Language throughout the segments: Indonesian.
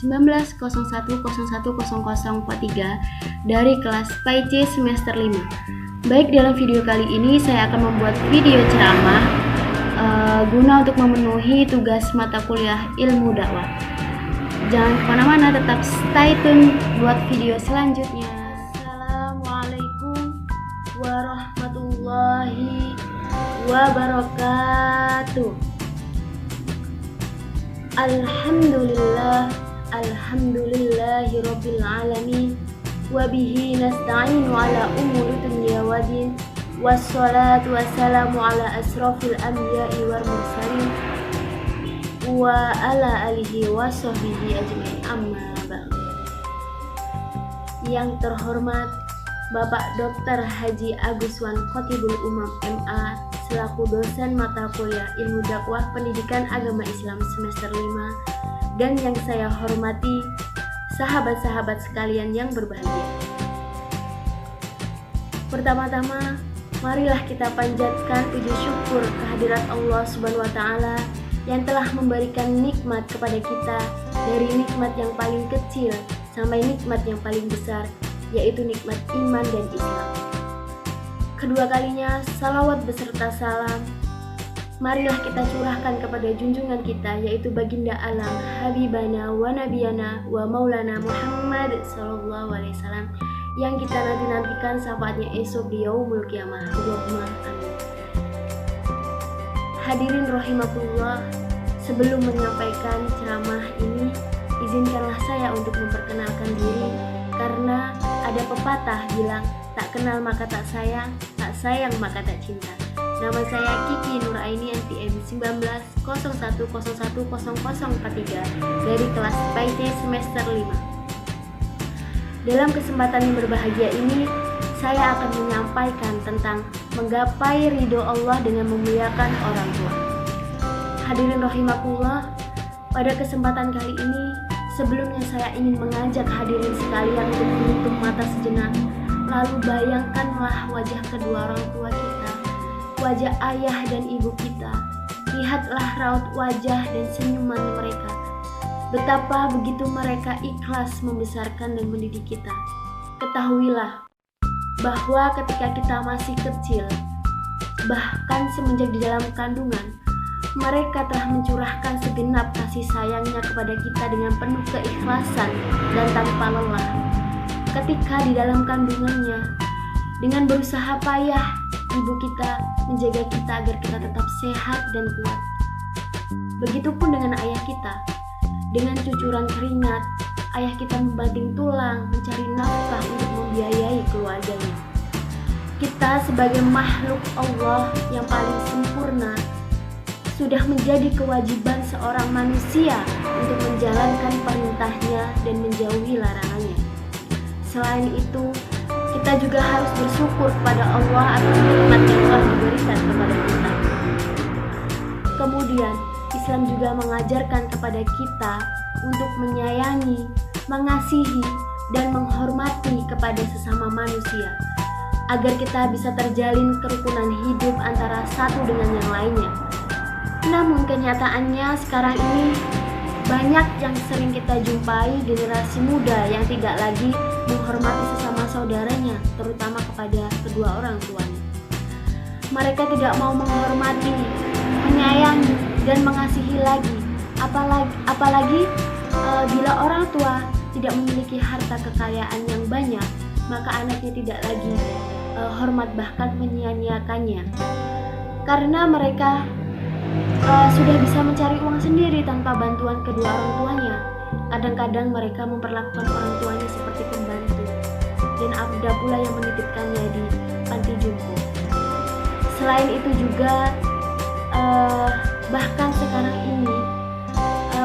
1901010043 dari kelas PAIC semester 5. Baik, dalam video kali ini saya akan membuat video ceramah guna untuk memenuhi tugas mata kuliah ilmu dakwah. Jangan kemana-mana, tetap stay tune buat video selanjutnya. Assalamualaikum warahmatullahi wabarakatuh. Alhamdulillahi rabbil alamin, wabihi nasta'inu ala umuri dunya waddin, wassalatu wassalamu ala asrafil anbiya'i wal mursalin wa ala alihi wa sahbihi ajma'in, amma ba'd. Yang terhormat Bapak Dr. Haji Agus Wan Khotibul Umam MA selaku dosen mata kuliah ilmu dakwah pendidikan agama Islam semester 5, dan yang saya hormati sahabat-sahabat sekalian yang berbahagia. Pertama-tama, marilah kita panjatkan puji syukur kehadirat Allah Subhanahu wa taala yang telah memberikan nikmat kepada kita, dari nikmat yang paling kecil sampai nikmat yang paling besar, yaitu nikmat iman dan Islam. Kedua kalinya, salawat beserta salam marilah kita curahkan kepada junjungan kita, yaitu baginda alam, habibana wa nabiyana wa maulana Muhammad sallallahu alaihi wasallam, yang kita nanti-nantikan syafaatnya esok di yaumul qiyamah. Allahumma amin. Hadirin rahimakumullah, sebelum menyampaikan ceramah ini, izinkanlah saya untuk memperkenalkan diri, karena ada pepatah bilang, tak kenal maka tak sayang maka tak cinta. Nama saya Kiki Nuraini NPM 1901010043 dari kelas PAIC semester 5. Dalam kesempatan yang berbahagia ini, saya akan menyampaikan tentang menggapai ridho Allah dengan memuliakan orang tua. Hadirin rahimakumullah, pada kesempatan kali ini, sebelumnya saya ingin mengajak hadirin sekalian untuk menutup mata sejenak. Lalu bayangkanlah wajah kedua orang tua kita, wajah ayah dan ibu kita. Lihatlah raut wajah dan senyuman mereka. Betapa begitu mereka ikhlas membesarkan dan mendidik kita. Ketahuilah bahwa ketika kita masih kecil, bahkan semenjak di dalam kandungan, mereka telah mencurahkan segenap kasih sayangnya kepada kita dengan penuh keikhlasan dan tanpa lelah. Ketika di dalam kandungannya, dengan berusaha payah, ibu kita menjaga kita agar kita tetap sehat dan kuat. Begitupun dengan ayah kita. Dengan cucuran keringat, ayah kita membanting tulang mencari nafkah untuk membiayai keluarganya. Kita sebagai makhluk Allah yang paling sempurna, sudah menjadi kewajiban seorang manusia untuk menjalankan perintahnya dan menjauhi larangannya. Selain itu, kita juga harus bersyukur kepada Allah atas nikmat yang telah diberikan kepada kita. Kemudian, Islam juga mengajarkan kepada kita untuk menyayangi, mengasihi, dan menghormati kepada sesama manusia, agar kita bisa terjalin kerukunan hidup antara satu dengan yang lainnya. Namun kenyataannya sekarang ini banyak yang sering kita jumpai generasi muda yang tidak lagi menghormati sesama saudaranya, terutama kepada kedua orang tuanya. Mereka tidak mau menghormati, menyayangi, dan mengasihi lagi. Apalagi bila orang tua tidak memiliki harta kekayaan yang banyak, maka anaknya tidak lagi hormat, bahkan menyia-nyiakannya. Karena mereka sudah bisa mencari uang sendiri tanpa bantuan kedua orang tuanya. Kadang-kadang mereka memperlakukan orang tuanya seperti pembantu, dan ada pula yang menitipkannya di panti jompo. Selain itu juga bahkan sekarang ini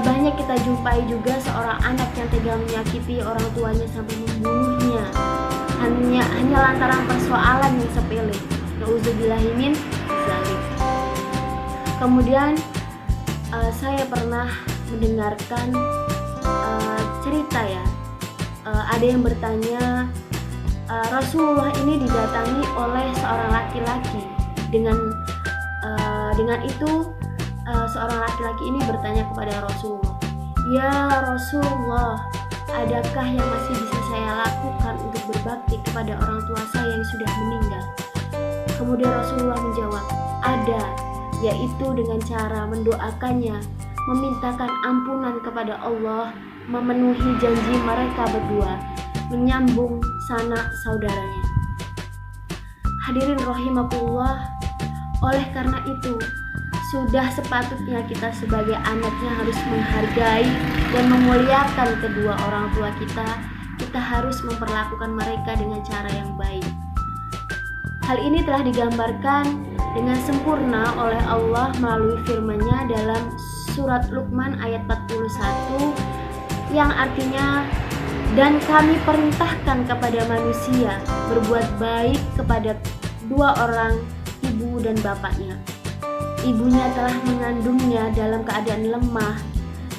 banyak kita jumpai juga seorang anak yang tega menyakiti orang tuanya sampai membunuhnya hanya lantaran persoalan yang sepele. Nauzubillahi min dzalik. Kemudian saya pernah mendengarkan cerita ya, ada yang bertanya, Rasulullah ini didatangi oleh seorang laki-laki. Dengan itu seorang laki-laki ini bertanya kepada Rasulullah, "Ya Rasulullah, adakah yang masih bisa saya lakukan untuk berbakti kepada orang tua saya yang sudah meninggal?" Kemudian Rasulullah menjawab, "Ada, yaitu dengan cara mendoakannya, memintakan ampunan kepada Allah, memenuhi janji mereka berdua, menyambung sanak saudaranya." Hadirin rahimakumullah, oleh karena itu sudah sepatutnya kita sebagai anaknya harus menghargai dan memuliakan kedua orang tua kita. Kita harus memperlakukan mereka dengan cara yang baik. Hal ini telah digambarkan dengan sempurna oleh Allah melalui firman-Nya dalam surat Luqman ayat 41 yang artinya, "Dan kami perintahkan kepada manusia berbuat baik kepada dua orang, ibu dan bapaknya. Ibunya telah mengandungnya dalam keadaan lemah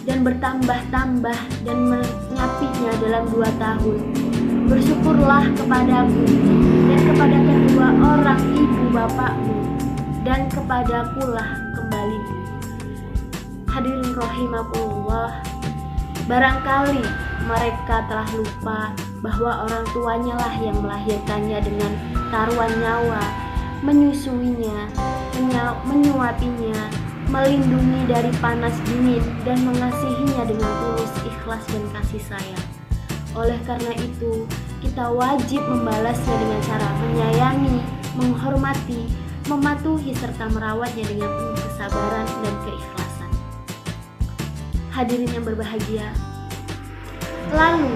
dan bertambah-tambah dan menyapinya dalam 2 tahun. Bersyukurlah kepadaku dan kepada kedua orang ibu bapakmu, dan kepadakulah kembalimu." Hadirin rahimakumullah, barangkali mereka telah lupa bahwa orang tuanya lah yang melahirkannya dengan taruhan nyawa, menyusuinya, menyuapinya, melindungi dari panas dingin, dan mengasihinya dengan tulus ikhlas dan kasih sayang. Oleh karena itu, kita wajib membalasnya dengan cara menyayangi, menghormati, mematuhi, serta merawatnya dengan penuh kesabaran dan keikhlasan. Hadirin yang berbahagia, lalu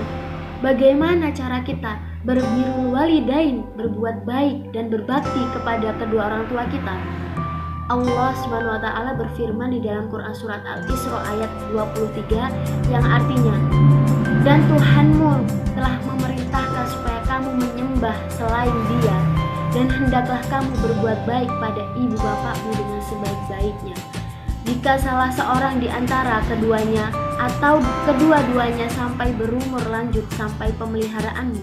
bagaimana cara kita berbirrul walidain, berbuat baik dan berbakti kepada kedua orang tua kita? Allah Subhanahu wa taala berfirman di dalam Quran surat Al-Isra ayat 23 yang artinya, "Dan Tuhanmu telah memerintahkan supaya kamu menyembah selain Dia, dan hendaklah kamu berbuat baik pada ibu bapakmu dengan sebaik-baiknya. Jika salah seorang di antara keduanya atau kedua-duanya sampai berumur lanjut sampai pemeliharaanmu,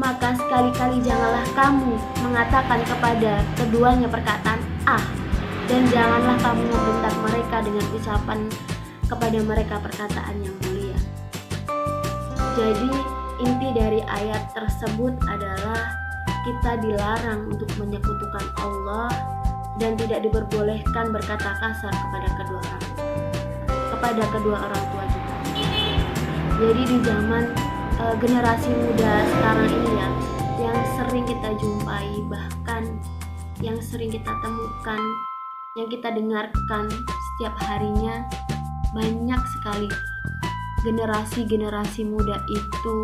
maka sekali-kali janganlah kamu mengatakan kepada keduanya perkataan 'ah', dan janganlah kamu membentak mereka dengan ucapan kepada mereka perkataan yang mulia." Jadi inti dari ayat tersebut adalah kita dilarang untuk menyekutukan Allah dan tidak diperbolehkan berkata kasar kepada kedua orang tua kita. Jadi di zaman generasi muda sekarang ini ya, yang sering kita jumpai, bahkan yang sering kita temukan, yang kita dengarkan setiap harinya, banyak sekali generasi muda itu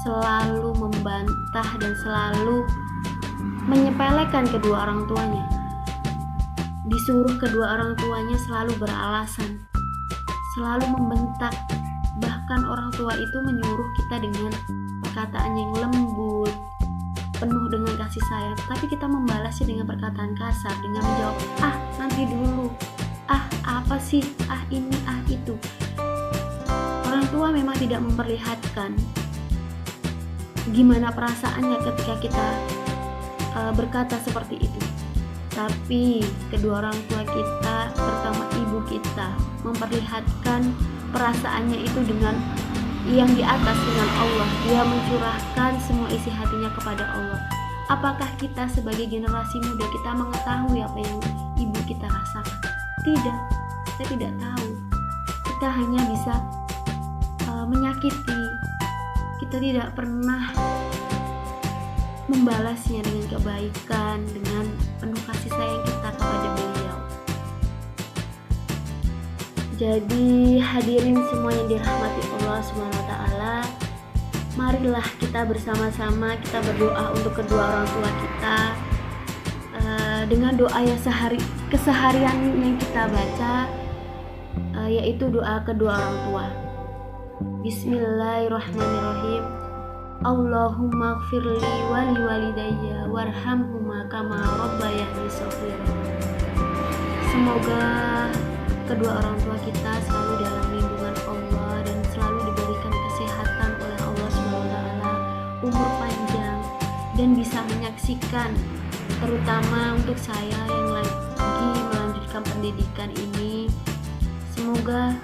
selalu membantah dan selalu menyepelekan kedua orang tuanya. Disuruh kedua orang tuanya selalu beralasan, selalu membentak. Bahkan orang tua itu menyuruh kita dengan perkataan yang lembut, penuh dengan kasih sayang, tapi kita membalasnya dengan perkataan kasar, dengan menjawab, "Ah, nanti dulu, ah, apa sih, ah ini, ah itu." Orang tua memang tidak memperlihatkan gimana perasaannya ketika kita berkata seperti itu, tapi kedua orang tua kita, terutama ibu kita, memperlihatkan perasaannya itu dengan yang di atas, dengan Allah. Dia mencurahkan semua isi hatinya kepada Allah. Apakah kita sebagai generasi muda kita mengetahui apa yang ibu kita rasakan? Tidak, kita tidak tahu. Kita hanya bisa menyakiti. Kita tidak pernah membalasnya dengan kebaikan, dengan penuh kasih sayang kita kepada beliau. Jadi hadirin semua yang dirahmati Allah Subhanahu wa taala, marilah kita bersama-sama kita berdoa untuk kedua orang tua kita dengan doa yang keseharian yang kita baca, yaitu doa kedua orang tua. Bismillahirrahmanirrahim. Allahumma gfirli wali walidayya warhamhuma kama rabbayani shaghira. Semoga kedua orang tua kita selalu dalam lindungan Allah dan selalu diberikan kesehatan oleh Allah SWT, umur panjang, dan bisa menyaksikan, terutama untuk saya yang lagi melanjutkan pendidikan ini. Semoga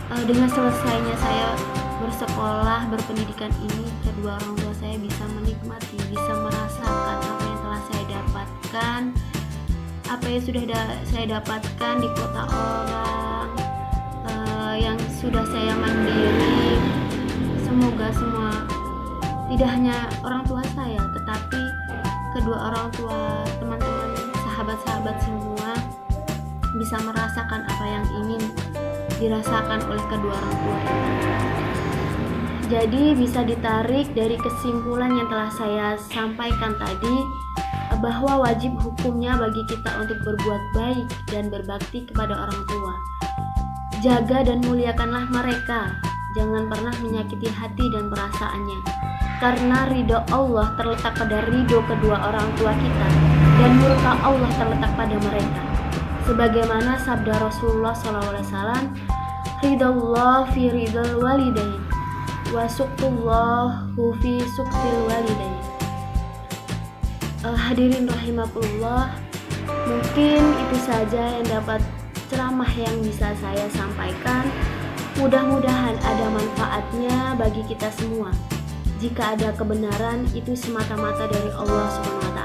Dengan selesainya saya bersekolah, berpendidikan ini, kedua orang tua saya bisa menikmati, bisa merasakan apa yang telah saya dapatkan, apa yang sudah saya dapatkan di kota orang, yang sudah saya mandiri. Semoga semua, tidak hanya orang tua saya, tetapi kedua orang tua, teman-teman, sahabat-sahabat semua bisa merasakan apa yang ingin dirasakan oleh kedua orang tua kita. Jadi bisa ditarik dari kesimpulan yang telah saya sampaikan tadi, bahwa wajib hukumnya bagi kita untuk berbuat baik dan berbakti kepada orang tua. Jaga dan muliakanlah mereka, jangan pernah menyakiti hati dan perasaannya, karena ridho Allah terletak pada ridho kedua orang tua kita, dan murka Allah terletak pada mereka. Sebagaimana sabda Rasulullah SAW, ridallah fi ridal walidain, wa suqtullahu fi suqtil walidain. Hadirin rahimakumullah, mungkin itu saja yang dapat ceramah yang bisa saya sampaikan. Mudah-mudahan ada manfaatnya bagi kita semua. Jika ada kebenaran, itu semata-mata dari Allah SWT,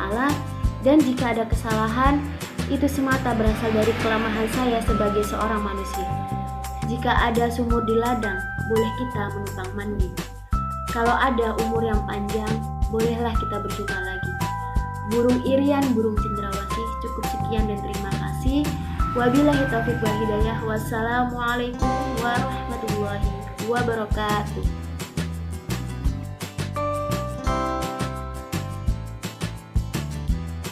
dan jika ada kesalahan, itu semata berasal dari kelemahan saya sebagai seorang manusia. Jika ada sumur di ladang, boleh kita menumpang mandi. Kalau ada umur yang panjang, bolehlah kita berjumpa lagi. Burung irian, burung cendrawasih. Cukup sekian dan terima kasih. Wabillahi taufiq wal hidayah. Wassalamualaikum warahmatullahi wabarakatuh.